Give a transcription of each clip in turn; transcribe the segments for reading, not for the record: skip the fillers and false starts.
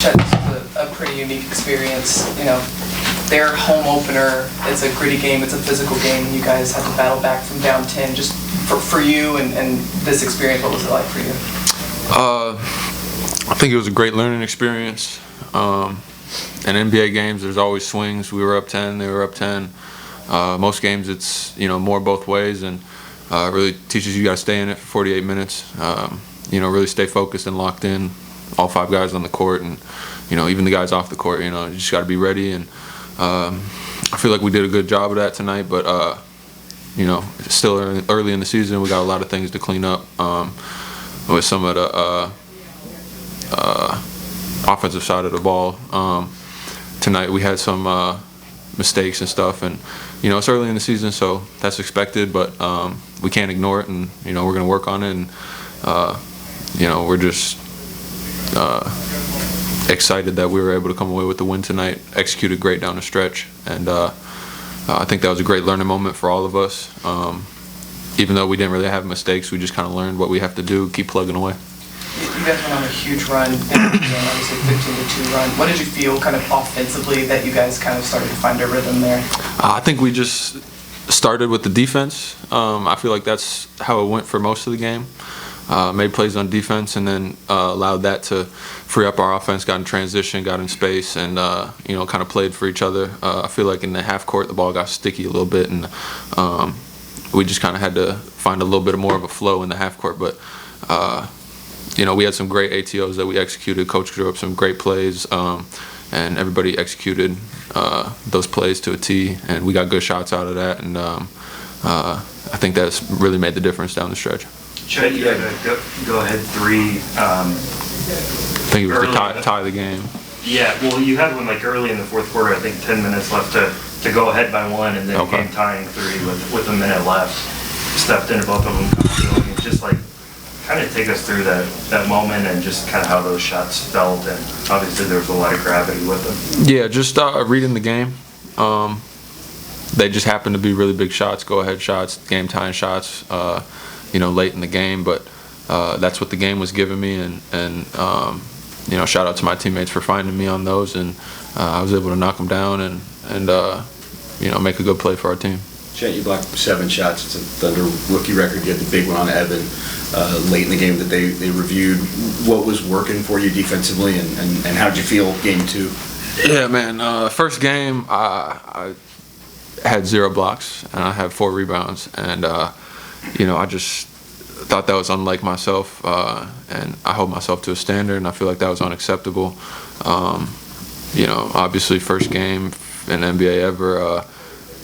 This is a pretty unique experience. You know, their home opener, it's a gritty game, it's a physical game, and you guys had to battle back from down 10. Just for you and this experience, what was it like for you? I think it was a great learning experience. In NBA games, there's always swings. We were up 10, they were up 10. Most games, it's more both ways, and really teaches you got to stay in it for 48 minutes. Really stay focused and locked in. All 5 guys on the court, and even the guys off the court. You just got to be ready, and I feel like we did a good job of that tonight. But it's still early in the season. We got a lot of things to clean up with some of the offensive side of the ball. Tonight we had some mistakes and stuff, and it's early in the season, so that's expected. But we can't ignore it, and we're going to work on it, and we're just excited that we were able to come away with the win tonight. Executed great down the stretch, and I think that was a great learning moment for all of us. Even though we didn't really have mistakes, we just kind of learned what we have to do, keep plugging away. You guys went on a huge run, obviously 15-2 run. What did you feel kind of offensively that you guys kind of started to find a rhythm there? I think we just started with the defense. I feel like that's how it went for most of the game. Made plays on defense, and then allowed that to free up our offense, got in transition, got in space, and kind of played for each other. I feel like in the half court the ball got sticky a little bit, and we just kind of had to find a little bit more of a flow in the half court. But we had some great ATOs that we executed. Coach drew up some great plays, and everybody executed those plays to a T, and we got good shots out of that, and I think that's really made the difference down the stretch. Chet, you had a go-ahead three. I think it was the tie of the game. Yeah, well, you had one like early in the fourth quarter. I think 10 minutes left to go ahead by 1, and then game tying 3 with a minute left. Stepped into both of them. Just like kind of take us through that moment and just kind of how those shots felt, and obviously there was a lot of gravity with them. Yeah, just reading the game. They just happened to be really big shots, go-ahead shots, game tying shots. Late in the game, but that's what the game was giving me, and shout out to my teammates for finding me on those, and I was able to knock them down and make a good play for our team. Chet, you blocked 7 shots. It's a Thunder rookie record. You had the big one on Evan late in the game that they reviewed. What was working for you defensively, and how did you feel game 2? Yeah, man. First game, I had 0 blocks, and I had 4 rebounds, and I just thought that was unlike myself, and I hold myself to a standard, and I feel like that was unacceptable. Obviously first game in NBA ever, a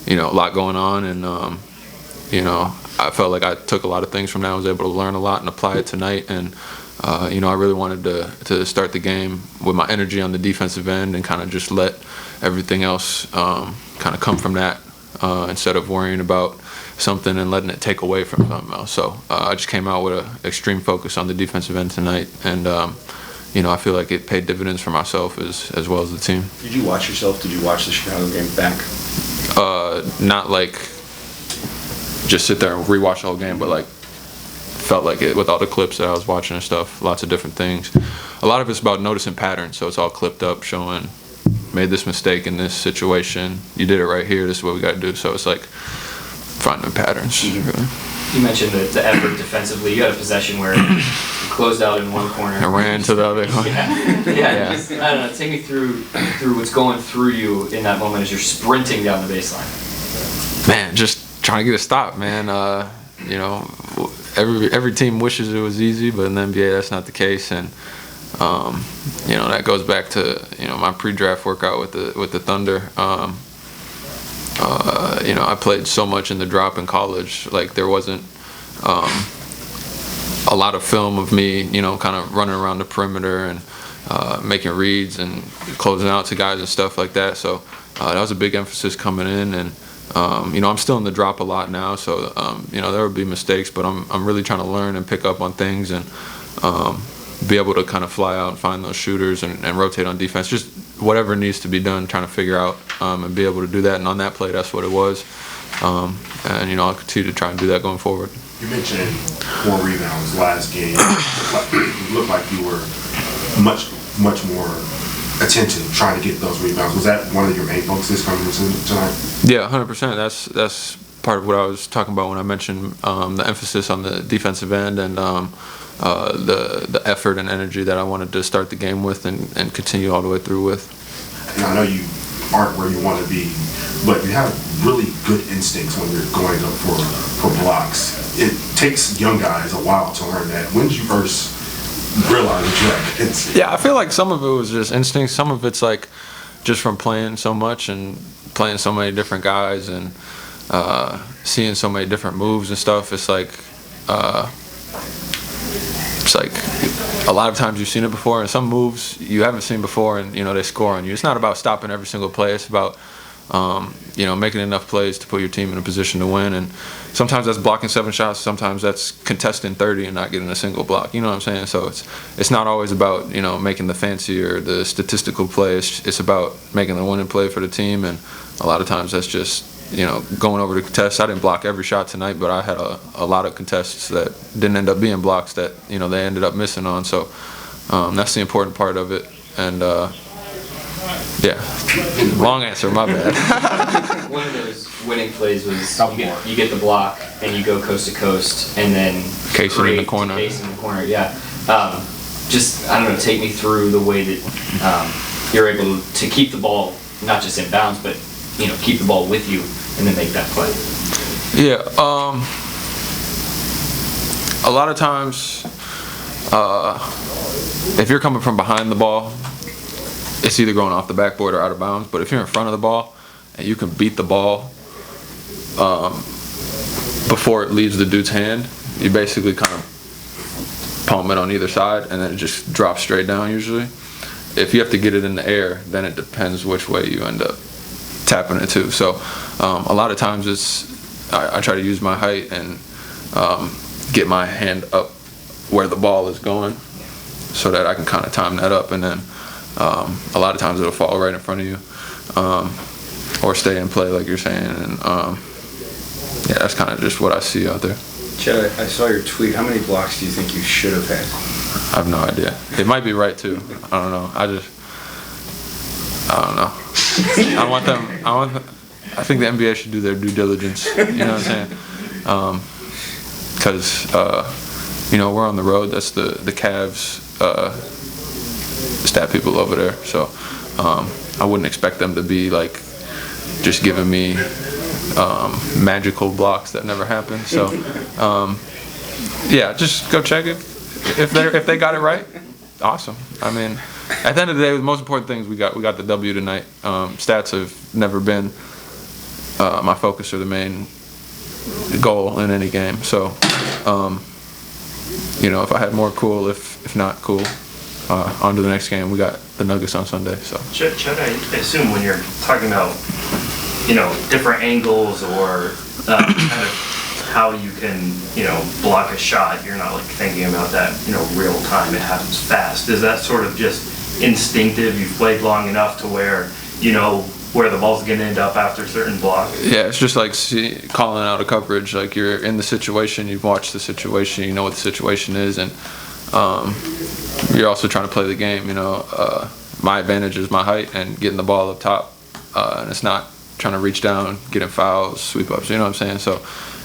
lot going on, and I felt like I took a lot of things from that. I was able to learn a lot and apply it tonight, and I really wanted to start the game with my energy on the defensive end and kind of just let everything else kind of come from that, instead of worrying about something and letting it take away from something else. So I just came out with an extreme focus on the defensive end tonight, and I feel like it paid dividends for myself as well as the team. Did you watch yourself? Did you watch the Chicago game back? Not like just sit there and rewatch the whole game, but like felt like it with all the clips that I was watching and stuff, lots of different things. A lot of it's about noticing patterns, so it's all clipped up, showing made this mistake in this situation, you did it right here, this is what we got to do. So it's like finding patterns. Really. You mentioned the effort defensively. You had a possession where you closed out in one corner. I ran to the other corner. Yeah. Just, I don't know. Take me through what's going through you in that moment as you're sprinting down the baseline. Man, just trying to get a stop, man. Every team wishes it was easy, but in the NBA that's not the case, and that goes back to my pre-draft workout with the Thunder. I played so much in the drop in college. Like there wasn't a lot of film of me, kind of running around the perimeter and making reads and closing out to guys and stuff like that. So that was a big emphasis coming in, and I'm still in the drop a lot now. So there will be mistakes, but I'm really trying to learn and pick up on things and be able to kind of fly out and find those shooters and rotate on defense. Just whatever needs to be done, trying to figure out and be able to do that. And on that play, that's what it was. I'll continue to try and do that going forward. You mentioned 4 rebounds last game. It looked like you were much much more attention trying to get those rebounds. Was that one of your main focuses coming into tonight? Yeah, 100%. That's part of what I was talking about when I mentioned the emphasis on the defensive end and the effort and energy that I wanted to start the game with and continue all the way through with. And I know you aren't where you want to be, but you have really good instincts when you're going up for blocks. It takes young guys a while to learn that. When did you first realize that you had instincts? Yeah, I feel like some of it was just instinct. Some of it's like just from playing so much and playing so many different guys and seeing so many different moves and stuff. It's like a lot of times you've seen it before, and some moves you haven't seen before, and they score on you. It's not about stopping every single play. It's about making enough plays to put your team in a position to win. And sometimes that's blocking 7 shots. Sometimes that's contesting 30 and not getting a single block. You know what I'm saying? So it's not always about making the fancy or the statistical play. It's about making the winning play for the team. And a lot of times that's just going over the contests. I didn't block every shot tonight, but I had a lot of contests that didn't end up being blocks that they ended up missing on. So that's the important part of it. And yeah, long answer, my bad. One of those winning plays was you get the block and you go coast to coast and then Case in the corner. Case in the corner, yeah. Just, I don't know, take me through the way that you're able to keep the ball not just in bounds, but keep the ball with you and then make that play. Yeah, a lot of times, if you're coming from behind the ball, it's either going off the backboard or out of bounds. But if you're in front of the ball and you can beat the ball before it leaves the dude's hand, you basically kind of palm it on either side and then it just drops straight down usually. If you have to get it in the air, then it depends which way you end up tapping it to. So a lot of times I try to use my height and get my hand up where the ball is going so that I can kind of time that up, and then a lot of times it'll fall right in front of you or stay in play like you're saying. And yeah, that's kind of just what I see out there. Chet, I saw your tweet. How many blocks do you think you should have had? I have no idea. It might be right too. I don't know. I don't know. I think the NBA should do their due diligence. You know what I'm saying? Because we're on the road. That's the Cavs stat people over there. So I wouldn't expect them to be like just giving me magical blocks that never happen. So yeah, just go check it. If they got it right, awesome. I mean, at the end of the day, the most important thing is we got the W tonight. Stats have never been my focus or the main goal in any game. So, if I had more, cool. If not, cool. On to the next game. We got the Nuggets on Sunday. So, Chet, I assume when you're talking about different angles or kind of how you can block a shot, you're not like thinking about that real time. It happens fast. Is that sort of just instinctive? You've played long enough to where where the ball's going to end up after certain blocks? Yeah, it's just like calling out a coverage. Like you're in the situation, you've watched the situation, you know what the situation is, and you're also trying to play the game. My advantage is my height and getting the ball up top, and it's not trying to reach down, getting fouls, sweep ups. You know what I'm saying? So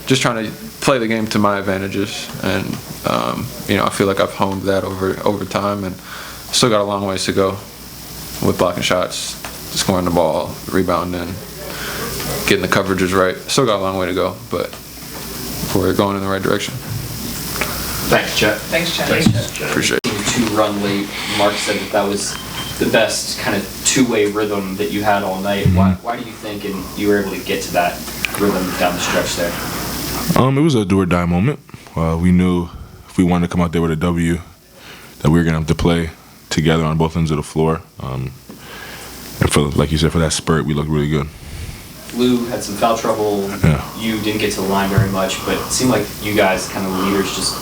just trying to play the game to my advantages, and I feel like I've honed that over time, and still got a long ways to go with blocking shots, scoring the ball, rebounding, getting the coverages right. Still got a long way to go, but we're going in the right direction. Thanks, Chet. Thanks, Chad. Appreciate it. 2 run late. Mark said that was the best kind of two-way rhythm that you had all night. Why do you think you were able to get to that rhythm down the stretch there? It was a do or die moment. We knew if we wanted to come out there with a W, that we were going to have to play together on both ends of the floor. And for, like you said, for that spurt, we looked really good. Lou had some foul trouble. Yeah. You didn't get to the line very much, but it seemed like you guys, kind of leaders, just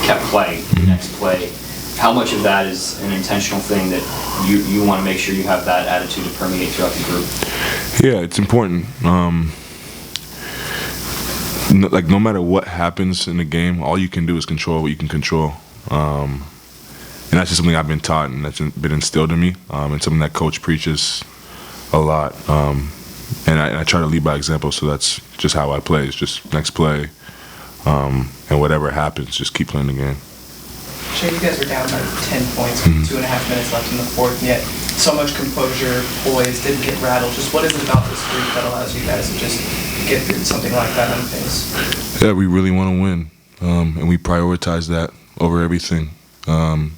kept playing the next play. How much of that is an intentional thing that you want to make sure you have that attitude to permeate throughout the group? Yeah, it's important. No matter what happens in the game, all you can do is control what you can control. And that's just something I've been taught and that's been instilled in me, and something that coach preaches a lot. And I try to lead by example, so that's just how I play. It's just next play, and whatever happens, just keep playing the game. Shay, you guys are down by 10 points with 2.5 minutes left in the fourth, and yet so much composure, poise, didn't get rattled. Just what is it about this group that allows you guys to just get through something like that on things? Yeah, we really want to win, and we prioritize that over everything. And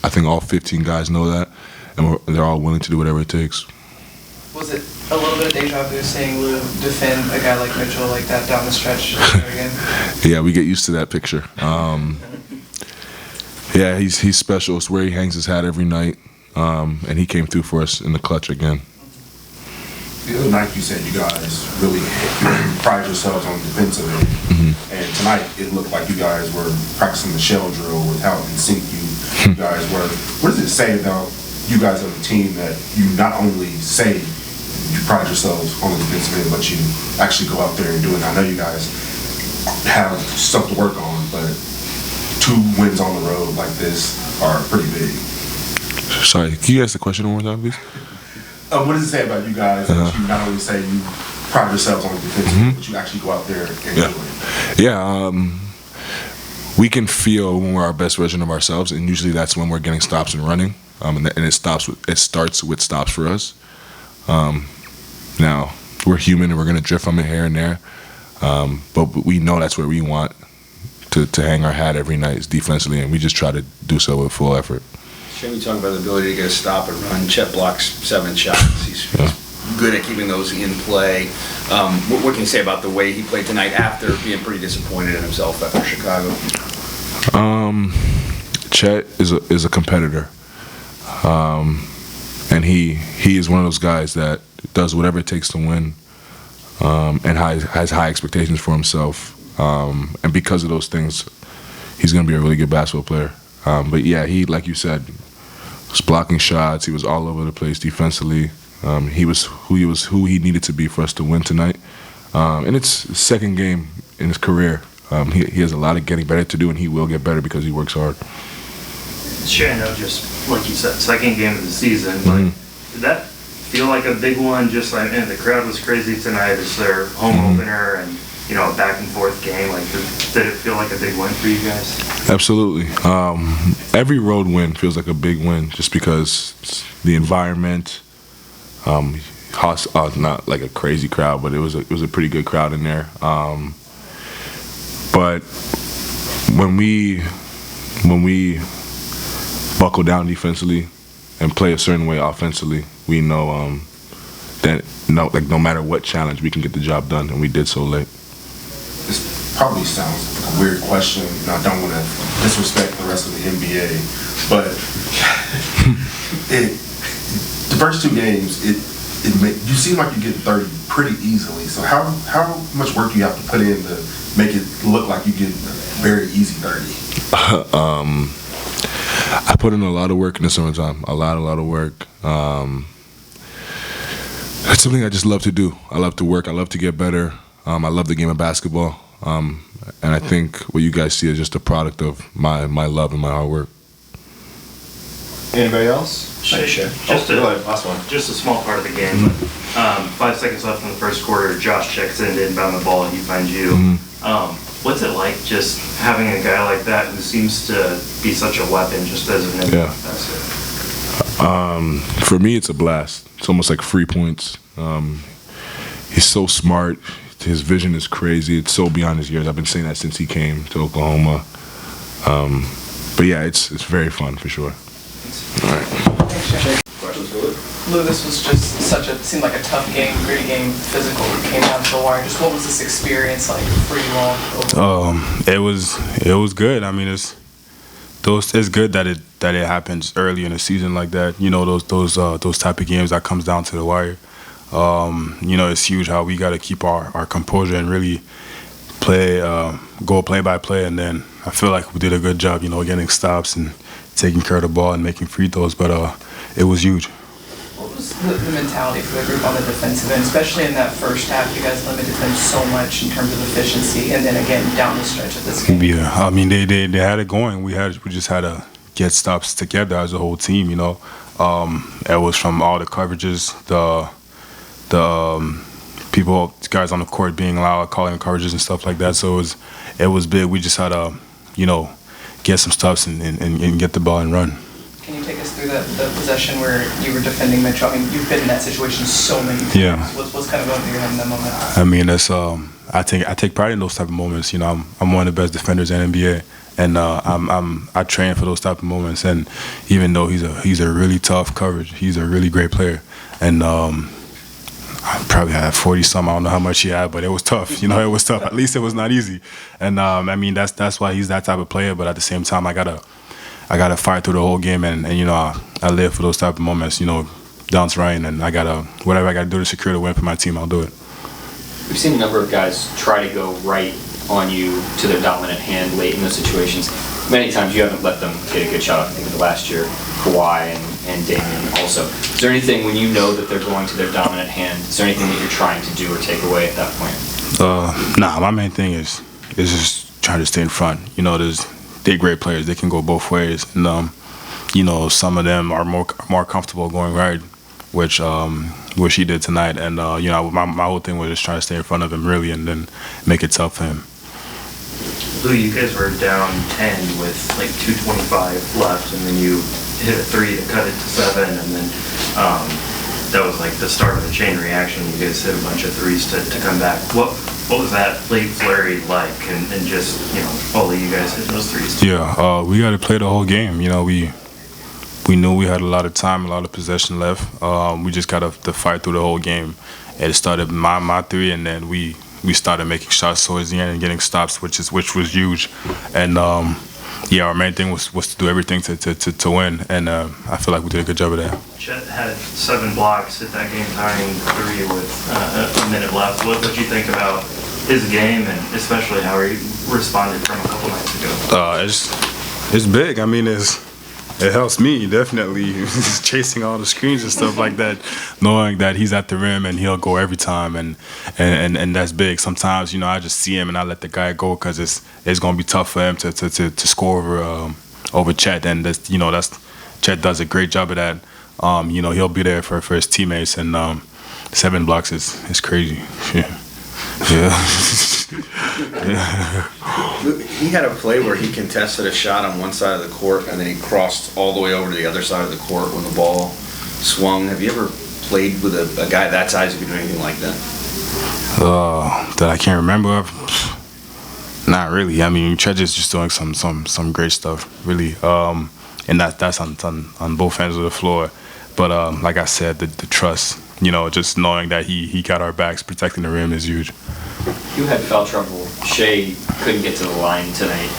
I think all 15 guys know that, and they're all willing to do whatever it takes. Was it a little bit of deja vu seeing Lou defend a guy like Mitchell like that down the stretch again? Yeah, we get used to that picture. Yeah, he's special. It's where he hangs his hat every night, and he came through for us in the clutch again. The other night you said you guys really pride yourselves on defensive end. And tonight it looked like you guys were practicing the shell drill with how in sync you guys were. What does it say about you guys on the team that you not only say you pride yourselves on the defensive end, but you actually go out there and do it? I know you guys have stuff to work on, but 2 wins on the road like this are pretty big. Sorry, can you ask the question one more time, please? What does it say about you guys that you not only say you pride yourselves on the defensive end, but you actually go out there and do it? Yeah, we can feel when we're our best version of ourselves, and usually that's when we're getting stops and running, and it starts with stops for us. Now, we're human and we're going to drift from it here and there, but we know that's where we want to hang our hat every night is defensively, and we just try to do so with full effort. Shane, we talk about the ability to get a stop and run. Chet blocks 7 shots. He's good at keeping those in play. What can you say about the way he played tonight after being pretty disappointed in himself after Chicago? Chet is a competitor, and he is one of those guys that does whatever it takes to win, and has high expectations for himself. And because of those things, he's going to be a really good basketball player. But yeah, he, like you said, was blocking shots. He was all over the place defensively. He was who he needed to be for us to win tonight. And it's his second game in his career. He has a lot of getting better to do, and he will get better because he works hard. Sure, I know, just like you said, second game of the season. Like, did that feel like a big one? Just like, man, the crowd was crazy tonight. It's their home opener, and a back and forth game. Like, did it feel like a big win for you guys? Absolutely. Every road win feels like a big win, just because the environment. Not like a crazy crowd, but it was a pretty good crowd in there. But when we buckle down defensively and play a certain way offensively, we know that no matter what challenge, we can get the job done, and we did so late. This probably sounds like a weird question, and I don't want to disrespect the rest of the NBA, but the first 2 games, you seem like you get 30 pretty easily. So how much work do you have to put in to make it look like you get a very easy 30? I put in a lot of work in the summertime. A lot of work. It's something I just love to do. I love to work. I love to get better. I love the game of basketball. And I think what you guys see is just a product of my love and my hard work. Anybody else? Just a small part of the game. But, 5 seconds left in the first quarter. Josh checks in to inbound the ball. He finds you. What's it like just having a guy like that who seems to be such a weapon just as an inbound basket? For me, it's a blast. It's almost like free points. He's so smart. His vision is crazy. It's so beyond his years. I've been saying that since he came to Oklahoma. But yeah, it's very fun for sure. All right. Lou, this was just seemed like a tough game, gritty game, physical. It came down to the wire. Just what was this experience like for you all? It was good. I mean, it's good that it happens early in the season like that. Those type of games that comes down to the wire. It's huge how we got to keep our composure and really go play by play. And then I feel like we did a good job, getting stops and taking care of the ball and making free throws. But it was huge. What was the mentality for the group on the defensive end, especially in that first half? You guys limited them so much in terms of efficiency, and then again down the stretch of this game. Yeah, I mean they had it going. We just had to get stops together as a whole team. You know, it was from all the coverages, the people, guys on the court being loud, calling coverages and stuff like that. So it was big. We just had to, you know, get some stops and get the ball and run. Can you take us through the possession where you were defending Mitchell? I mean, you've been in that situation so many times. Yeah. What's kind of going through your head in that moment? I mean, that's I take pride in those type of moments. You know, I'm one of the best defenders in NBA, and I train for those type of moments. And even though he's a really tough coverage, he's a really great player. And I probably had 40 some. I don't know how much he had, but it was tough. You know, it was tough. At least it was not easy. And I mean, that's why he's that type of player. But at the same time, I gotta fight through the whole game, and you know, I live for those type of moments. You know, Don's right, and whatever I gotta do to secure the win for my team, I'll do it. We've seen a number of guys try to go right on you to their dominant hand late in those situations. Many times you haven't let them get a good shot. I think of the last year, Kawhi and Damian also. Is there anything, when you know that they're going to their dominant hand, is there anything that you're trying to do or take away at that point? Nah, my main thing is just trying to stay in front. You know, they're great players. They can go both ways. And, you know, some of them are more comfortable going right, which he did tonight. And, you know, my whole thing was just trying to stay in front of him, really, and then make it tough for him. Lou, you guys were down 10 with like 2:25 left, and then you hit a three to cut it to 7, and then that was like the start of the chain reaction. You guys hit a bunch of threes to come back. What was that late flurry like, and just, you know, all of you guys hitting those threes? Yeah, we got to play the whole game. You know, we knew we had a lot of time, a lot of possession left. We just got to fight through the whole game. And it started my three, and then we started making shots towards the end and getting stops, which was huge. And yeah, our main thing was to do everything to win, and I feel like we did a good job of that. Chet had 7 blocks at that game-tying 3 with a minute left. What did you think about his game, and especially how he responded from a couple nights ago? It's big. I mean, it helps me, definitely, chasing all the screens and stuff like that, knowing that he's at the rim and he'll go every time, and that's big. Sometimes, you know, I just see him and I let the guy go because it's going to be tough for him to score over Chet, and Chet does a great job of that. You know, he'll be there for his teammates, and 7 blocks is crazy. Yeah. He had a play where he contested a shot on one side of the court, and then he crossed all the way over to the other side of the court when the ball swung. Have you ever played with a guy that size who could do anything like that? That I can't remember of? Not really. I mean, Chet is just doing some great stuff, really. And that's on both ends of the floor. But like I said, the trust, you know, just knowing that he got our backs, protecting the rim is huge. You had foul trouble. Shea couldn't get to the line tonight,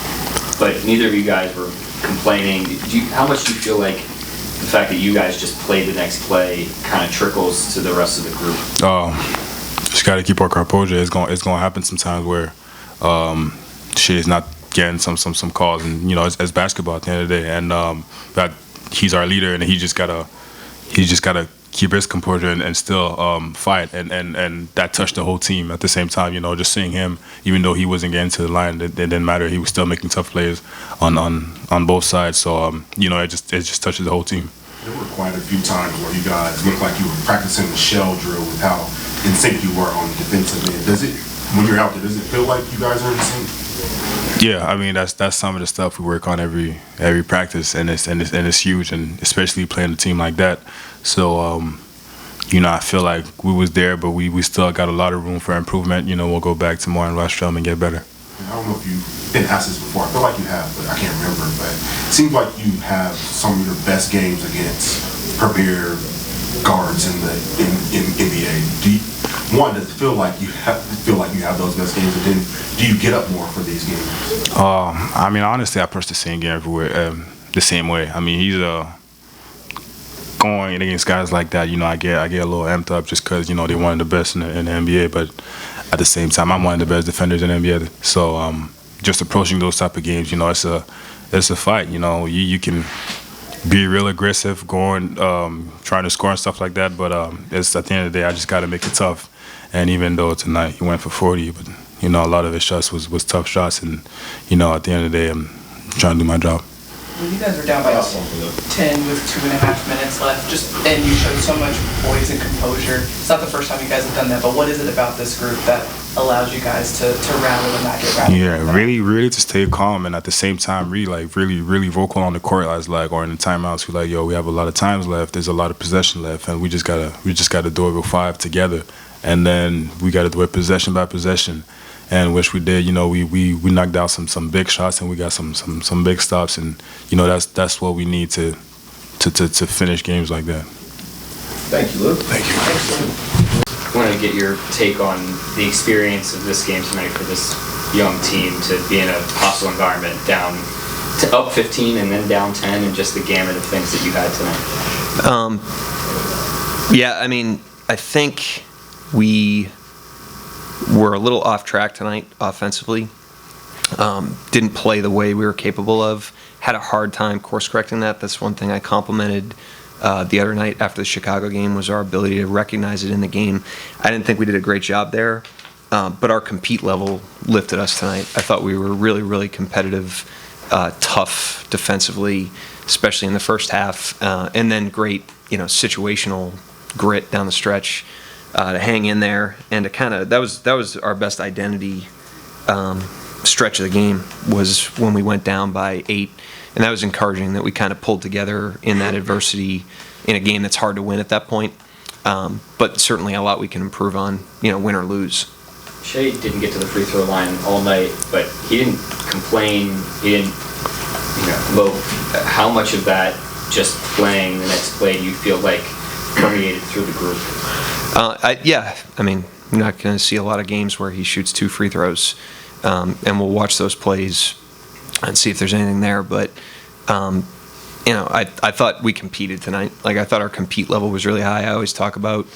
but neither of you guys were complaining. How much do you feel like the fact that you guys just played the next play kind of trickles to the rest of the group? Just got to keep our composure. It's gonna happen sometimes where Shea's not getting some calls, and you know, it's basketball at the end of the day, and that he's our leader, and he just gotta keep his composure and still fight, and that touched the whole team at the same time. You know, just seeing him, even though he wasn't getting to the line, it didn't matter. He was still making tough plays on both sides. So you know, it just touches the whole team. There were quite a few times where you guys looked like you were practicing the shell drill with how in sync you were on the defensive end. When you're out there, does it feel like you guys are in sync? Yeah, I mean that's some of the stuff we work on every practice, and it's huge, and especially playing a team like that. So you know, I feel like we was there, but we still got a lot of room for improvement. You know, we'll go back tomorrow and Rostrum and get better. I don't know if you've been asked this before. I feel like you have, but I can't remember. But it seems like you have some of your best games against premier guards in the NBA. Does it feel like you have those best games, and then do you get up more for these games? I mean, honestly, I approach the same game everywhere the same way. I mean, he's going against guys like that. You know, I get a little amped up just because, you know, they're one of the best in the NBA, but at the same time, I'm one of the best defenders in the NBA. So just approaching those type of games, you know, it's a fight. You know, you can be real aggressive, going trying to score and stuff like that, but it's at the end of the day, I just got to make it tough. And even though tonight he went for 40, but you know, a lot of his shots was tough shots, and you know, at the end of the day, I'm trying to do my job. when you guys were down by 10 with 2.5 minutes left, and you showed so much poise and composure. It's not the first time you guys have done that, but what is it about this group that allows you guys to rattle and not get rattled? Yeah, really to stay calm and at the same time really vocal on the court as or in the timeouts. We're like, yo, we have a lot of times left. There's a lot of possession left, and we just gotta do it with 5 together, and then we gotta do it possession by possession. And which we did, we knocked out some big shots and we got some big stops, and that's what we need to finish games like that. Thank you, Luke. Thank you. I wanted to get your take on the experience of this game tonight for this young team to be in a hostile environment, down to up 15 and then down 10, and just the gamut of things that you had tonight. Yeah, I mean, I think we were a little off track tonight offensively. Didn't play the way we were capable of. Had a hard time course correcting that. That's one thing I complimented the other night after the Chicago game, was our ability to recognize it in the game. I didn't think we did a great job there, but our compete level lifted us tonight. I thought we were really competitive, tough defensively, especially in the first half, and then great, situational grit down the stretch. To hang in there and to that was our best identity stretch of the game, was when we went down by 8, and that was encouraging that we kind of pulled together in that adversity in a game that's hard to win at that point, but certainly a lot we can improve on, win or lose. Shea didn't get to the free throw line all night, but he didn't complain, he didn't mope. How much of that just playing the next play do you feel like permeated through the group? I mean, we're not going to see a lot of games where he shoots 2 free throws, and we'll watch those plays and see if there's anything there. But, I thought we competed tonight. I thought our compete level was really high. I always talk about,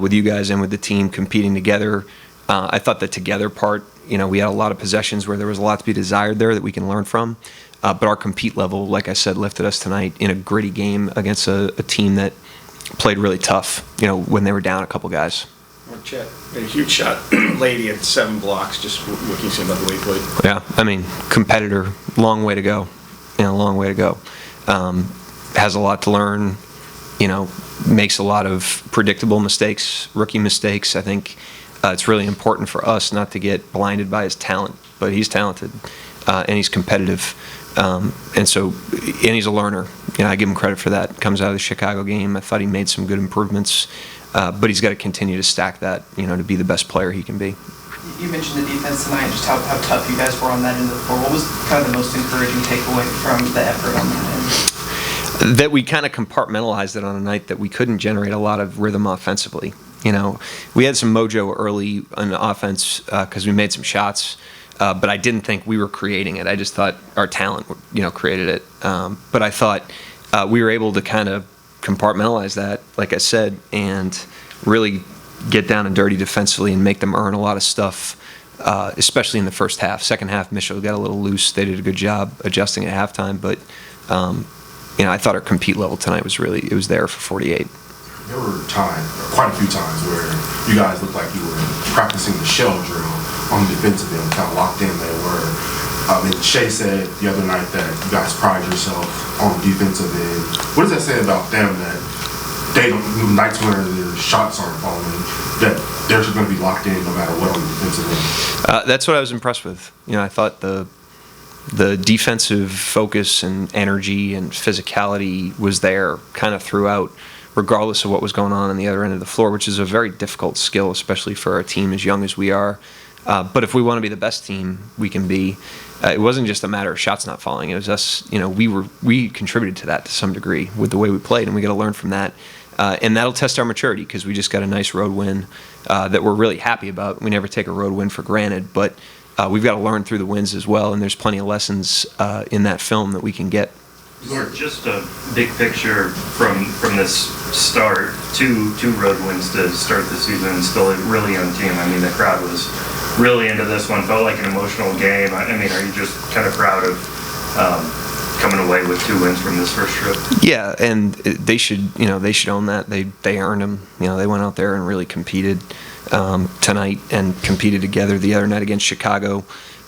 with you guys and with the team, competing together. I thought the together part, we had a lot of possessions where there was a lot to be desired there that we can learn from. But our compete level, like I said, lifted us tonight in a gritty game against a team that played really tough, when they were down a couple guys. Chet had a huge shot late. He had 7 blocks. Just what can you say about the way he played? Yeah, I mean, competitor, long way to go. Long way to go. Has a lot to learn, makes a lot of predictable mistakes, rookie mistakes. I think it's really important for us not to get blinded by his talent, but he's talented, and he's competitive. And he's a learner. I give him credit for that. Comes out of the Chicago game, I thought he made some good improvements, but he's got to continue to stack that, to be the best player he can be. You mentioned the defense tonight, just how tough you guys were on that end of the floor. What was kind of the most encouraging takeaway from the effort on that end? That we kind of compartmentalized it on a night that we couldn't generate a lot of rhythm offensively. We had some mojo early on the offense because we made some shots. But I didn't think we were creating it. I just thought our talent, created it. But I thought we were able to kind of compartmentalize that, like I said, and really get down and dirty defensively and make them earn a lot of stuff, especially in the first half. Second half, Mitchell got a little loose. They did a good job adjusting at halftime. But, I thought our compete level tonight was it was there for 48. There were quite a few times where you guys looked like you were practicing the shell drill on the defensive end, kind of locked in there. Where Shea said the other night that you guys pride yourself on the defensive end. What does that say about them, that they don't, nights where their shots aren't falling, that they're just going to be locked in no matter what on the defensive end? That's what I was impressed with. I thought the defensive focus and energy and physicality was there kind of throughout, regardless of what was going on the other end of the floor, which is a very difficult skill, especially for a team as young as we are. But if we want to be the best team we can be, it wasn't just a matter of shots not falling. It was us, we contributed to that to some degree with the way we played, and we got to learn from that. And that'll test our maturity, because we just got a nice road win that we're really happy about. We never take a road win for granted, but we've got to learn through the wins as well, and there's plenty of lessons in that film that we can get. Lord, just a big picture from this start, two road wins to start the season, and still a really young team. I mean, the crowd was really into this one. Felt like an emotional game. I mean, are you just kind of proud of coming away with 2 wins from this first trip? Yeah, and they should own that. They earned them. They went out there and really competed tonight and competed together the other night against Chicago.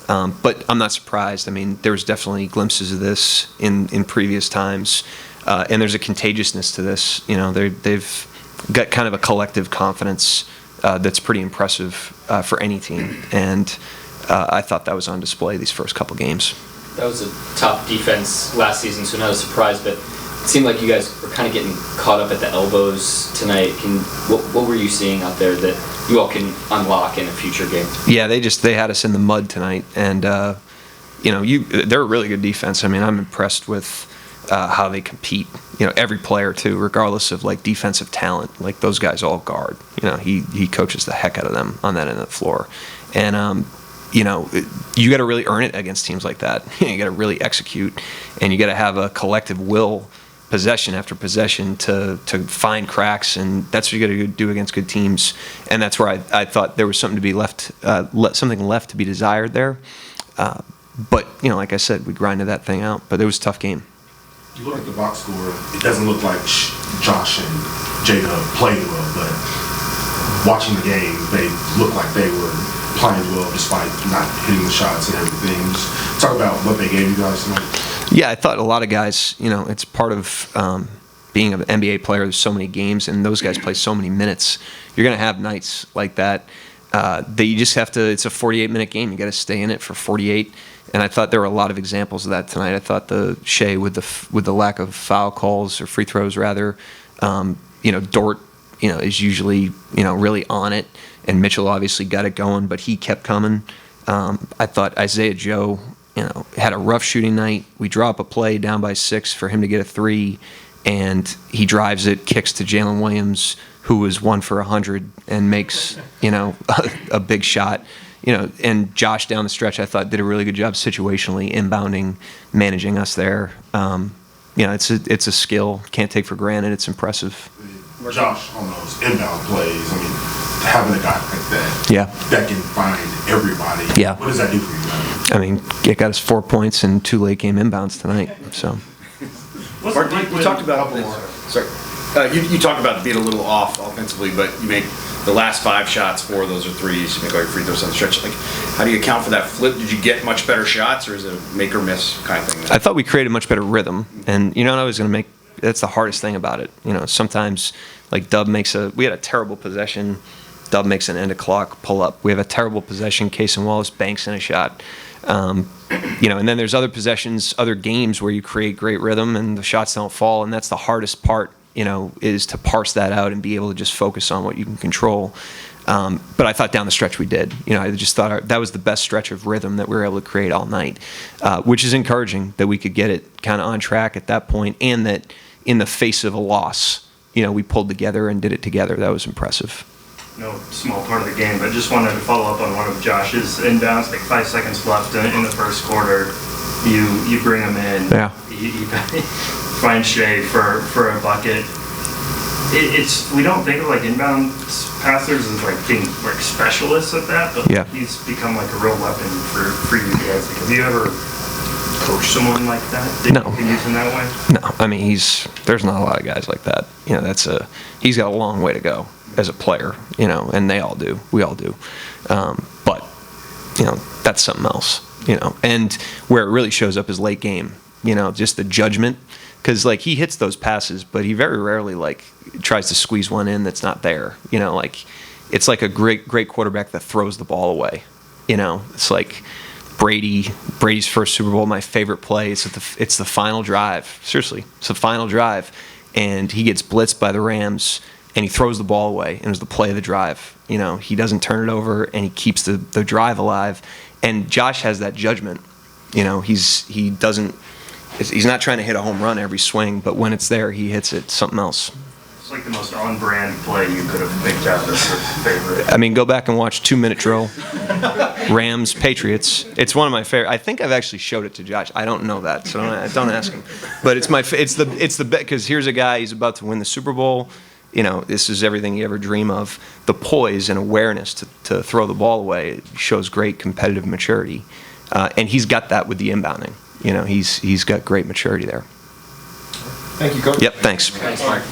But I'm not surprised. I mean, there was definitely glimpses of this in previous times, and there's a contagiousness to this. You know, they've got kind of a collective confidence that's pretty impressive for any team, and I thought that was on display these first couple games. That was a top defense last season, so not a surprise, but it seemed like you guys were kind of getting caught up at the elbows tonight. What were you seeing out there that you all can unlock in a future game? Yeah, they had us in the mud tonight, and you know, they're a really good defense. I mean, I'm impressed with how they compete. You know, every player too, regardless of like defensive talent. Like those guys all guard. You know, he coaches the heck out of them on that end of the floor, and you know, you got to really earn it against teams like that. You got to really execute, and you got to have a collective will, possession after possession, to find cracks, and that's what you got to do against good teams. And that's where I thought there was something to be something left to be desired there. But you know, like I said, we grinded that thing out. But it was a tough game. You look at the box score, it doesn't look like Josh and Jacob played well, but watching the game, they looked like they were playing well despite not hitting the shots and everything. Just talk about what they gave you guys tonight. Yeah, I thought a lot of guys, you know, it's part of being an NBA player. There's so many games, and those guys play so many minutes. You're going to have nights like that that you just have to, it's a 48-minute game. You got to stay in it for 48. And I thought there were a lot of examples of that tonight. I thought the Shea with the lack of foul calls, or free throws rather, you know, Dort, you know, is usually, you know, really on it, and Mitchell obviously got it going, but he kept coming. I thought Isaiah Joe, you know, had a rough shooting night. We draw up a play down by 6 for him to get a 3, and he drives it, kicks to Jalen Williams, who was 1 for 100, and makes, you know, a big shot. You know, and Josh down the stretch, I thought, did a really good job situationally, inbounding, managing us there. You know, it's a skill, can't take for granted. It's impressive. Josh, on those inbound plays, I mean, having a guy like that, Yeah. that can find everybody. Yeah. What does that do for you guys? I mean, it got us 4 points and 2 late game inbounds tonight. So What's You talked about you talked about being a little off offensively, but you make the last 5 shots, 4 of those are threes. You make all your free throws on the stretch. Like, how do you account for that flip? Did you get much better shots, or is it a make or miss kind of thing? I thought we created much better rhythm, and you know what I was going to make. That's the hardest thing about it. You know, sometimes like Dub makes we had a terrible possession. Dub makes an end of clock pull up. We have a terrible possession. Cason Wallace banks in a shot. You know, and then there's other possessions, other games where you create great rhythm and the shots don't fall, and that's the hardest part. You know, is to parse that out and be able to just focus on what you can control. But I thought down the stretch we did. You know, I just thought that was the best stretch of rhythm that we were able to create all night, which is encouraging that we could get it kind of on track at that point, and that in the face of a loss, you know, we pulled together and did it together. That was impressive. No small part of the game, but just wanted to follow up on one of Josh's inbounds, like 5 seconds left in the first quarter. You bring him in. Yeah. You find Shea for a bucket. We don't think of like inbound passers as like being like specialists at that, but Yeah. he's become like a real weapon for you guys. Like, have you ever coached someone like that? That No. you can use in that way? No, I mean there's not a lot of guys like that. You know, he's got a long way to go as a player. You know, and they all do. We all do. But you know, that's something else. You know, and where it really shows up is late game. You know, just the judgment. Because like he hits those passes, but he very rarely like tries to squeeze one in that's not there. You know, like it's like a great quarterback that throws the ball away. You know, it's like Brady's first Super Bowl. My favorite play. It's the final drive. Seriously, it's the final drive, and he gets blitzed by the Rams, and he throws the ball away. And it was the play of the drive. You know, he doesn't turn it over, and he keeps the drive alive. And Josh has that judgment. You know, he's not trying to hit a home run every swing, but when it's there, he hits it. Something else. It's like the most on-brand play you could have picked out as your favorite. I mean, go back and watch 2-minute drill. Rams, Patriots. It's one of my favorite. I think I've actually showed it to Josh. I don't know that, so don't ask him. But it's the bet, because here's a guy, he's about to win the Super Bowl. You know, this is everything you ever dream of. The poise and awareness to throw the ball away shows great competitive maturity, and he's got that with the inbounding. You know, he's got great maturity there. Thank you, Coach. Yep, thanks. Thanks, Mark.